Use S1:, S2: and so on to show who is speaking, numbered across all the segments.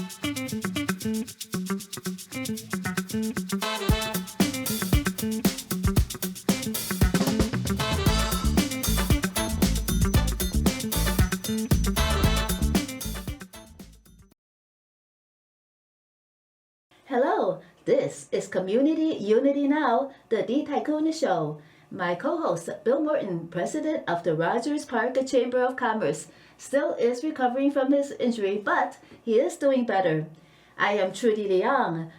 S1: Hello, this is Community Unity Now, the D Tycoon Show. My co-host, Bill Morton, president of the Rogers Park Chamber of Commerce, still is recovering from his injury, but he is doing better. I am Trudy Leong,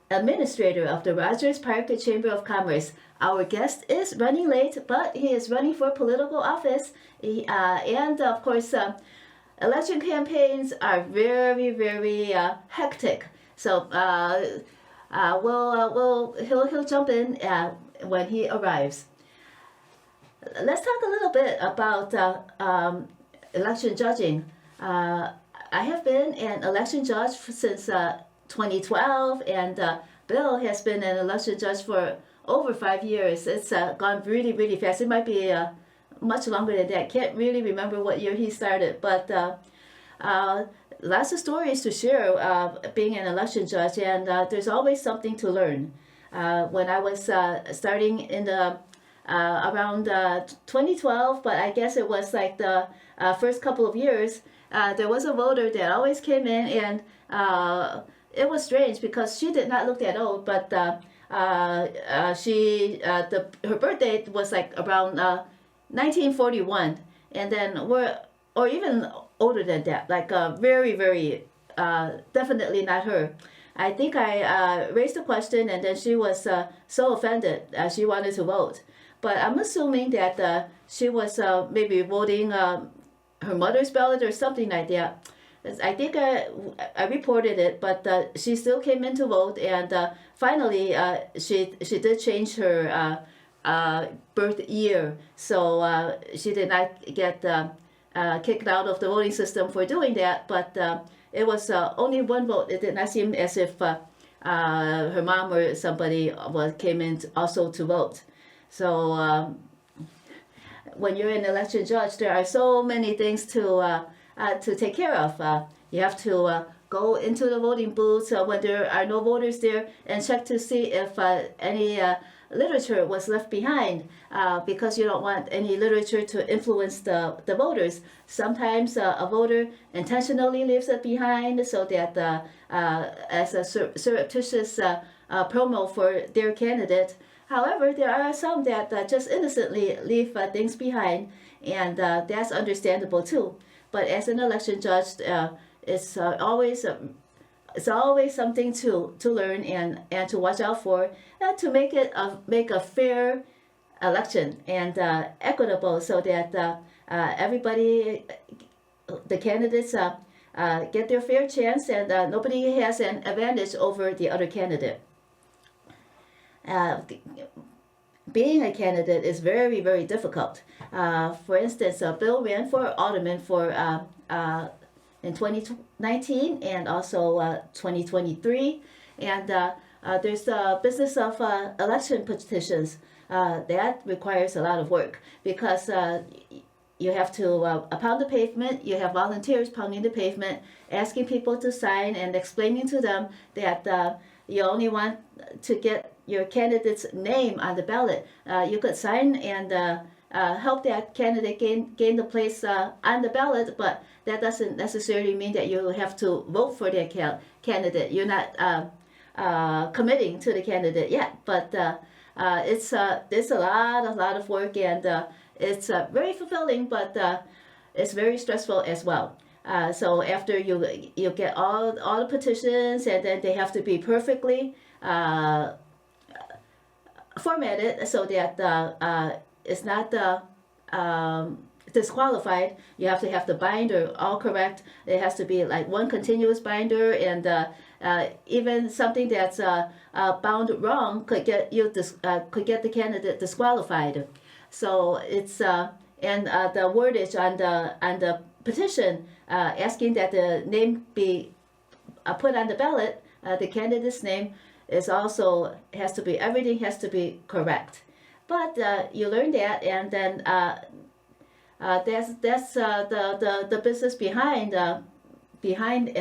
S1: administrator of the Rogers Park Chamber of Commerce. Our guest is running late, but he is running for political office. And of course, election campaigns are very hectic. So he'll jump in when he arrives. Let's talk a little bit about election judging. I have been an election judge since 2012, and Bill has been an election judge for over 5 years. It's gone really fast. It might be much longer than that. Can't really remember what year he started, but lots of stories to share being an election judge, and there's always something to learn. When I was starting in the around 2012, but I guess it was like the first couple of years, there was a voter that always came in, and it was strange because she did not look that old, but her birthday was like around 1941, and then or even older than that, like very definitely not her. I think I raised the question, and then she was so offended she wanted to vote. But I'm assuming that she was maybe voting her mother's ballot or something like that. I think I reported it, but she still came in to vote, and finally she did change her birth year, so she did not get kicked out of the voting system for doing that. But it was only one vote. It did not seem as if her mom or somebody came in also to vote. So when you're an election judge, there are so many things to take care of. You have to go into the voting booths when there are no voters there and check to see if any literature was left behind, because you don't want any literature to influence the voters. Sometimes a voter intentionally leaves it behind so that as a surreptitious promo for their candidate. However, there are some that just innocently leave things behind, and that's understandable too. But as an election judge, it's always something to learn and to watch out for, to make a fair election and equitable, so that everybody, the candidates, get their fair chance, and nobody has an advantage over the other candidate. Being a candidate is very difficult. For instance, Bill ran for alderman in 2019 and also 2023, and there's the business of election petitions. That requires a lot of work, because you have to pound the pavement. You have volunteers pounding the pavement, asking people to sign and explaining to them that you only want to get your candidate's name on the ballot. You could sign and help that candidate gain the place on the ballot, but that doesn't necessarily mean that you have to vote for that candidate. You're not committing to the candidate yet, but it's a lot of work, and it's very fulfilling, but it's very stressful as well. So after you get all the petitions, and then they have to be perfectly formatted so that it's not disqualified. You have to have the binder all correct. It has to be like one continuous binder, and even something that's bound wrong could get the candidate disqualified. So it's and the wordage on the petition asking that the name be put on the ballot, the candidate's name is also everything has to be correct. But you learn that, and then that's the business behind an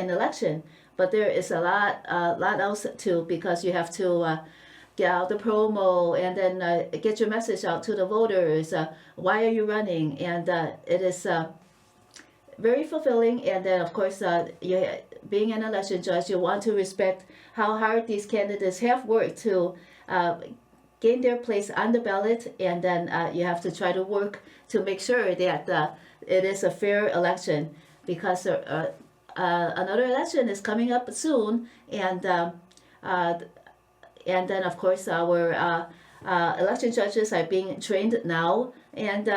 S1: election. but there is a lot else too, because you have to get out the promo and then get your message out to the voters. Why are you running? And it is very fulfilling. And then of course, being an election judge, you want to respect how hard these candidates have worked to gain their place on the ballot, and then you have to try to work to make sure that it is a fair election, because another election is coming up soon, and then of course our election judges are being trained now, and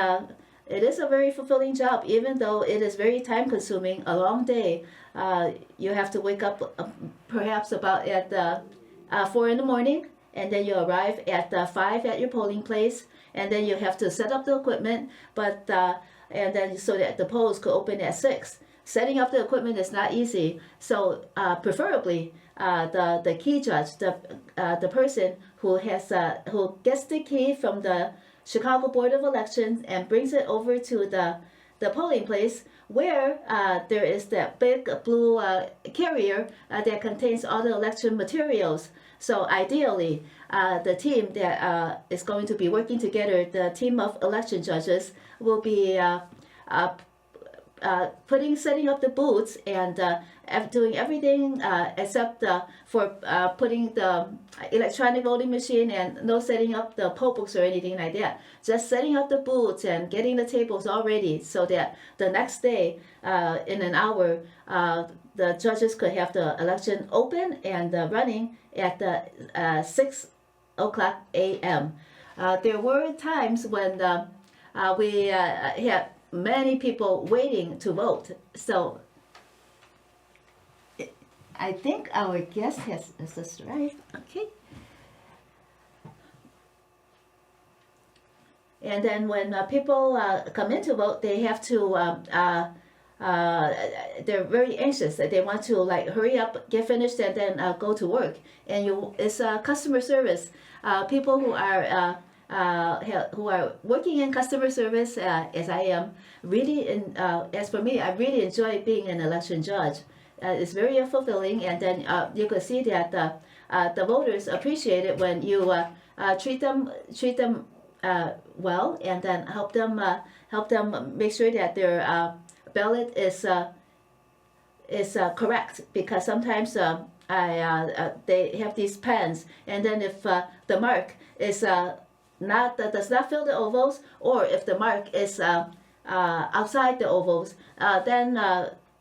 S1: it is a very fulfilling job, even though it is very time consuming, a long day. You have to wake up perhaps about at 4 in the morning, and then you arrive at 5 at your polling place, and then you have to set up the equipment, and then so that the polls could open at 6. Setting up the equipment is not easy, so preferably the key judge, the person who gets the key from the Chicago Board of Elections and brings it over to the polling place, where there is that big blue carrier that contains all the election materials. So ideally, the team that is going to be working together, the team of election judges, will be setting up the booths and doing everything except for putting the electronic voting machine, and no setting up the poll books or anything like that. Just setting up the booths and getting the tables all ready, so that the next day, in an hour, the judges could have the election open and running at 6 o'clock a.m. There were times when we had many people waiting to vote. So I think our guest has just arrived. Okay. And then when people come in to vote, they have to, they're very anxious. They want to hurry up, get finished, and then go to work. And it's customer service. People who are working in customer service, as I am, really, as for me, I really enjoy being an election judge. It's very fulfilling, and then you could see that the voters appreciate it when you treat them well, and then help them make sure that their ballot is correct, because sometimes they have these pens, and then if the mark is does not fill the ovals, or if the mark is outside the ovals, then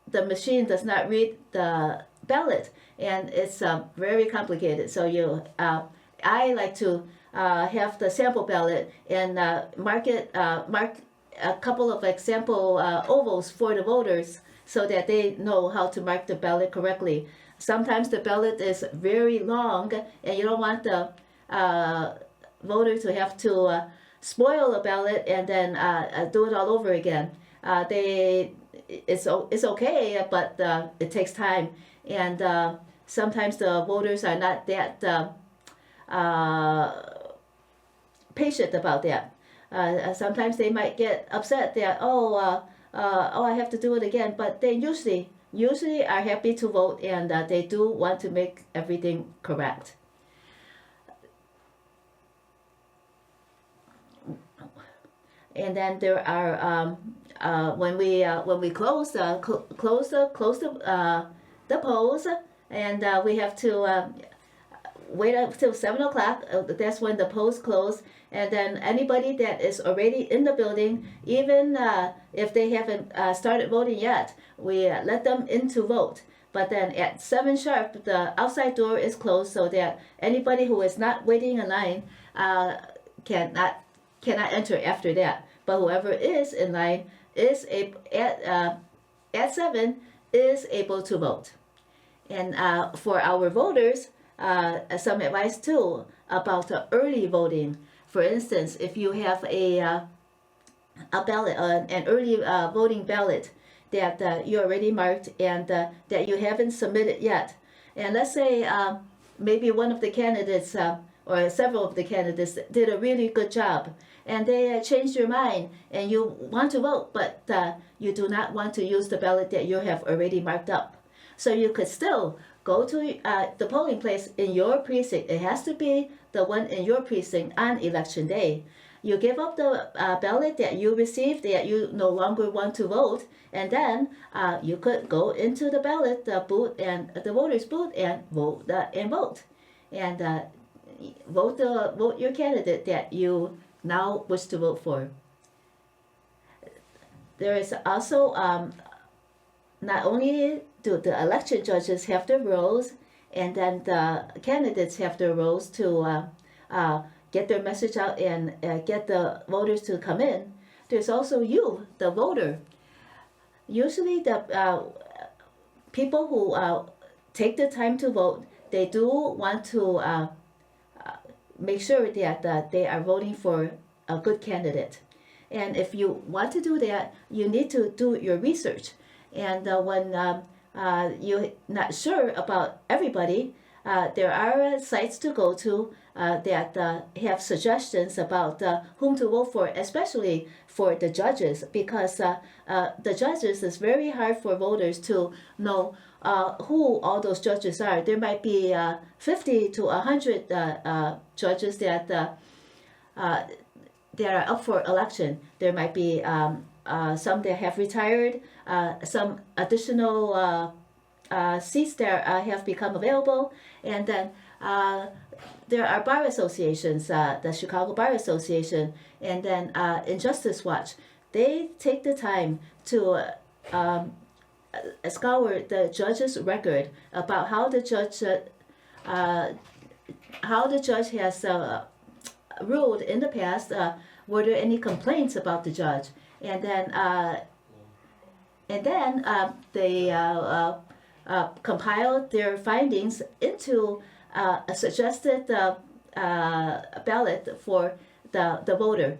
S1: the machine does not read the ballot, and it's very complicated. So I like to have the sample ballot and mark a couple of example ovals for the voters, so that they know how to mark the ballot correctly. Sometimes the ballot is very long, and you don't want the voter to have to spoil a ballot and then do it all over again. It's okay, but it takes time, and sometimes the voters are not that patient about that. Sometimes they might get upset that I have to do it again, but they usually are happy to vote, and they do want to make everything correct. And then there are when we close the polls, and we have to wait until 7 o'clock. That's when the polls close, and then anybody that is already in the building, even if they haven't started voting yet, we let them in to vote. But then at 7 sharp, the outside door is closed, so that anybody who is not waiting in line cannot enter after that. But whoever is in line is at 7 is able to vote. And for our voters, some advice too about early voting. For instance, if you have a ballot, an early voting ballot that you already marked and that you haven't submitted yet, and let's say maybe one of the candidates or several of the candidates did a really good job, and they changed your mind and you want to vote, but you do not want to use the ballot that you have already marked up. So you could still go to the polling place in your precinct. It has to be the one in your precinct on election day. You give up the ballot that you received that you no longer want to vote, and then you could go into the ballot booth and the voters booth and vote and vote your candidate that you now wish to vote for. There is also not only do the election judges have their roles, and then the candidates have their roles to get their message out and get the voters to come in. There's also you, the voter. Usually the people who take the time to vote, they do want to make sure that they are voting for a good candidate. And if you want to do that, you need to do your research. And when you're not sure about everybody, there are sites to go to that have suggestions about whom to vote for, especially for the judges, because the judges, is very hard for voters to know who all those judges are. There might be 50 to 100 judges that are up for election. There might be some that have retired, some additional seats that have become available, and then there are bar associations, the Chicago Bar Association, and then Injustice Watch. They take the time to scour the judge's record about how the judge has ruled in the past. Were there any complaints about the judge? And then they compile their findings into a suggested ballot for the voter.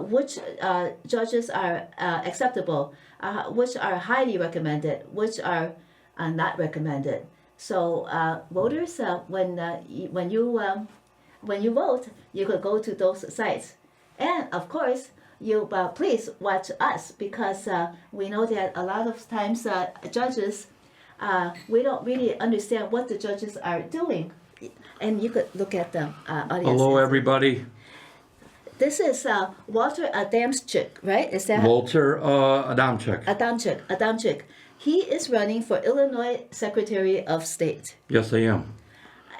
S1: Which judges are acceptable, which are highly recommended, which are not recommended. So voters, when you vote, you could go to those sites, and of course, you please watch us, because we know that a lot of times judges, we don't really understand what the judges are doing. And you could look at the audience.
S2: Hello, everybody.
S1: This is Walter Adamczyk, right? Is that
S2: Walter Adamczyk.
S1: Adamczyk. He is running for Illinois Secretary of State.
S2: Yes, I am.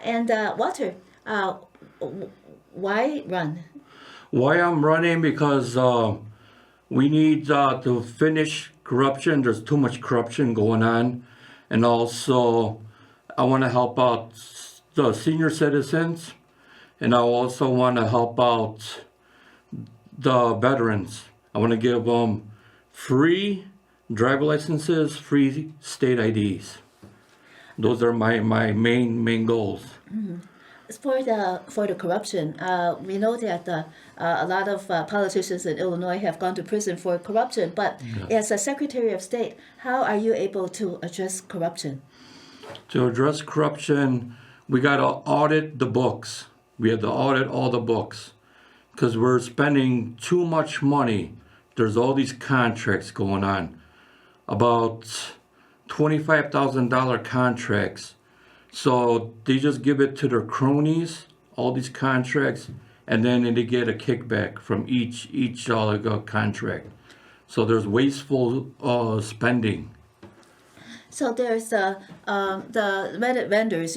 S1: And Walter, why run?
S2: Why I'm running? Because we need to finish corruption. There's too much corruption going on. And also, I want to help out the senior citizens. And I also want to help out the veterans. I want to give them free driver licenses, free state IDs. Those are my main goals.
S1: Mm-hmm. For the corruption, we know that a lot of politicians in Illinois have gone to prison for corruption. But as a Secretary of State, how are you able to address corruption?
S2: To address corruption, we got to audit the books. We have to audit all the books because we're spending too much money. There's all these contracts going on, about $25,000 contracts. So they just give it to their cronies, all these contracts, and then they get a kickback from each contract. So there's wasteful spending.
S1: So there's the vendors,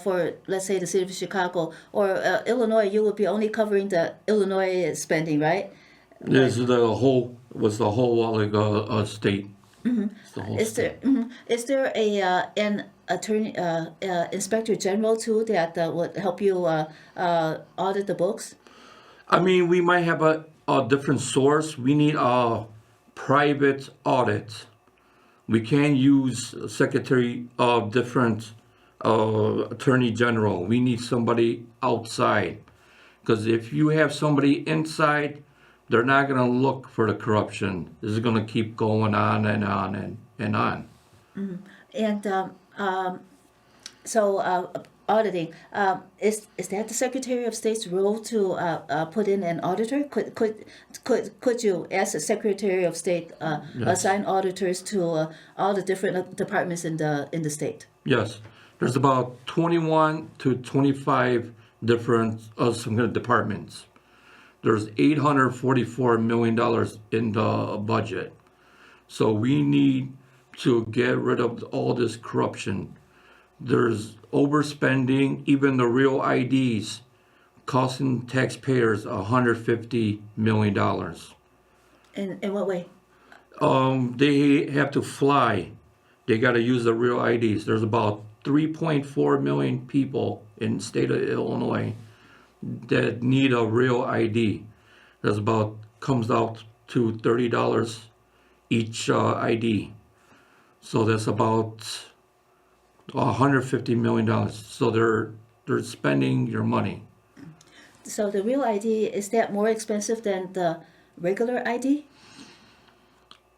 S1: for, let's say, the city of Chicago or Illinois. You would be only covering the Illinois spending, right?
S2: This is the whole state.
S1: Mm-hmm. Is there an attorney, inspector general too that would help you audit the books?
S2: I mean, we might have a different source. We need a private audit. We can't use secretary of different attorney general. We need somebody outside, because if you have somebody inside, they're not going to look for the corruption. This is going to keep going on and on and on.
S1: Mm-hmm. And so auditing. Is that the Secretary of State's role to put in an auditor? Could you, as a Secretary of State, assign auditors to all the different departments in the state?
S2: Yes, there's about 21 to 25 different some kind of departments. There's $844 million in the budget. So we need to get rid of all this corruption. There's overspending, even the real IDs costing taxpayers $150 million.
S1: In what way?
S2: They have to fly. They got to use the real IDs. There's about 3.4 million people in the state of Illinois that need a real ID. That's about, comes out to $30 each ID. So that's about $150 million. So they're spending your money.
S1: So the real ID, is that more expensive than the regular ID?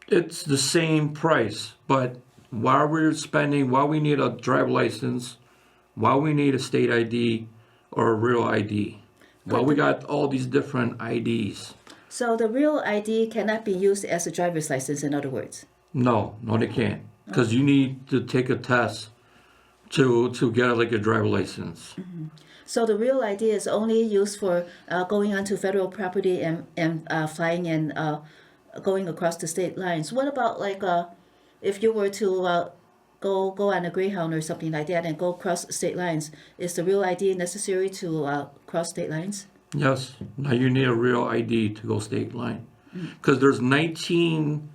S2: It's the same price, but while we need a driver license, while we need a state ID or a real ID, while we got all these different IDs.
S1: So the real ID cannot be used as a driver's license, in other words?
S2: No, they can't. Because you need to take a test to get like a driver license.
S1: Mm-hmm. So the real ID is only used for going onto federal property and flying and going across the state lines. What about like if you were to go on a Greyhound or something like that and go across state lines? Is the real ID necessary to cross state lines?
S2: Yes. Now you need a real ID to go state line. Because there's 19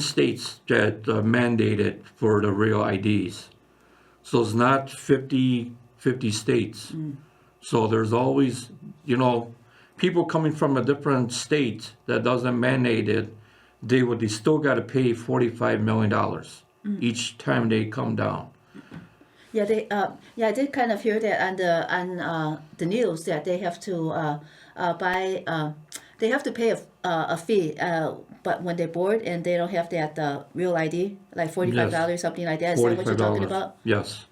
S2: states that mandated for the real IDs. So it's not 50 states. So there's always, people coming from a different state that doesn't mandate it, they still got to pay $45 million each time they come down.
S1: Yeah, I did kind of hear that on the news that they have to they have to pay a fee, but when they board and they don't have that real ID, like $45, something like that. Is that what you're talking about?
S2: Yes.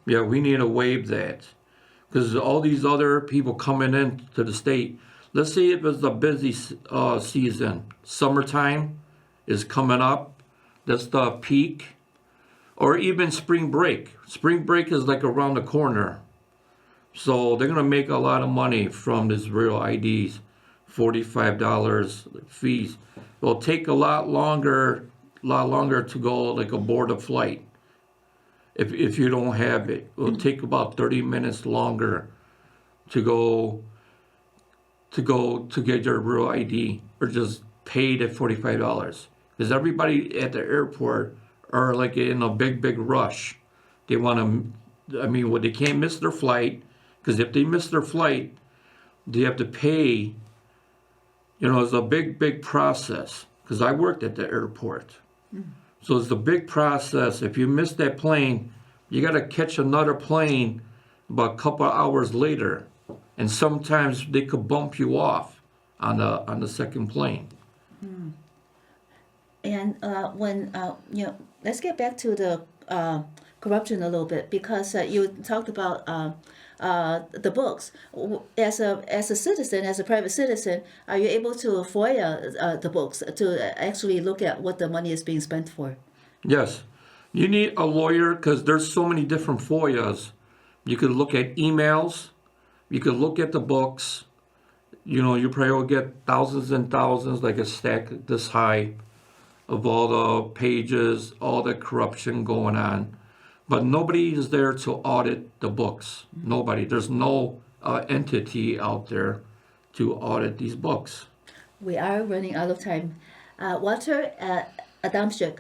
S2: Yeah, we need to waive that. Because all these other people coming into the state, let's say if it's a busy season, summertime is coming up, that's the peak, or even spring break. Spring break is like around the corner. So they're going to make a lot of money from this real IDs, $45 fees. It'll take a lot longer to go like aboard a flight. If you don't have it, it'll take about 30 minutes longer to get your real ID, or just pay the $45. Because everybody at the airport are like in a big rush. They want to, they can't miss their flight, because if they miss their flight, they have to pay. It's a big process, because I worked at the airport. So it's a big process. If you miss that plane, you got to catch another plane about a couple of hours later. And sometimes they could bump you off on the second plane.
S1: And when let's get back to the corruption a little bit, because you talked about the books. As a citizen, as a private citizen, are you able to FOIA the books to actually look at what the money is being spent for?
S2: Yes. You need a lawyer, because there's so many different FOIAs. You could look at emails. You could look at the books. You probably will get thousands and thousands, like a stack this high, of all the pages, all the corruption going on. But nobody is there to audit the books. Nobody. There's no entity out there to audit these books.
S1: We are running out of time. Walter Adamczyk,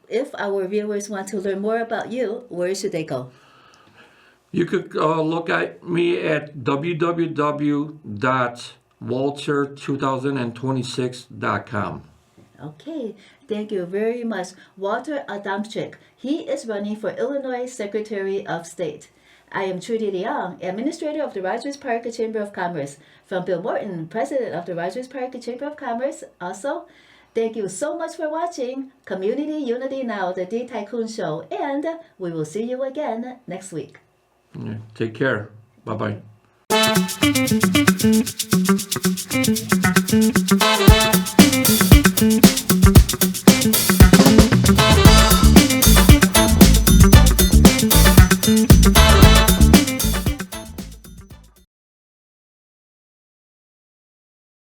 S1: if our viewers want to learn more about you, where should they go?
S2: You could look at me at www.walter2026.com.
S1: Okay, thank you very much. Walter Adamczyk. He is running for Illinois Secretary of State. I am Trudy Leong, Administrator of the Rogers Park Chamber of Commerce. From Bill Morton, President of the Rogers Park Chamber of Commerce. Also, thank you so much for watching Community Unity Now, the D Tycoon Show, and we will see you again next week.
S2: Yeah, take care. Bye-bye.